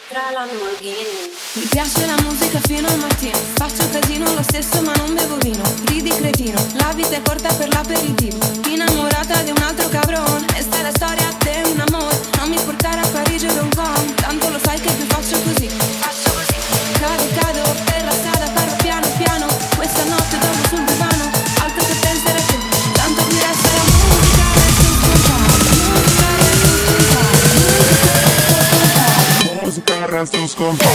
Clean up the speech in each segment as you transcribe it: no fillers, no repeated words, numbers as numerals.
Tra Lamborghini. Mi piace la musica fino al mattino. Faccio casino lo stesso ma non bevo vino. Ridi cretino, la vita è corta per l'aperitivo. Innamorata di un altro cabron. Questa è la storia di un amore. Non mi portare a Parigi o Hong Kong. Tanto lo sai che più faccio così. Faccio così. Cado per la strada, parlo piano piano. Questa notte dormo sul divano. Altro che pensare a te. Tanto mi resta la musica, resto spontaneo. Musica, resto spontaneo.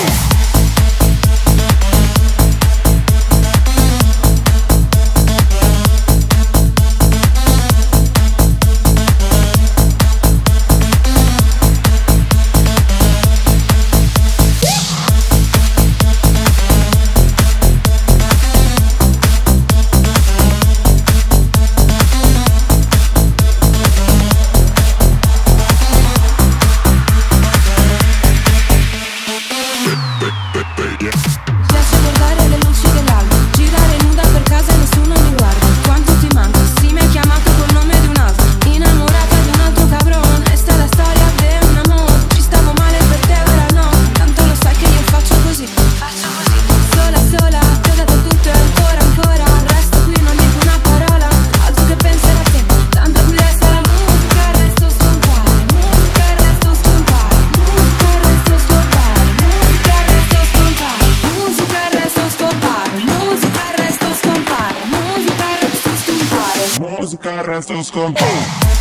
Musica, resto scompaio.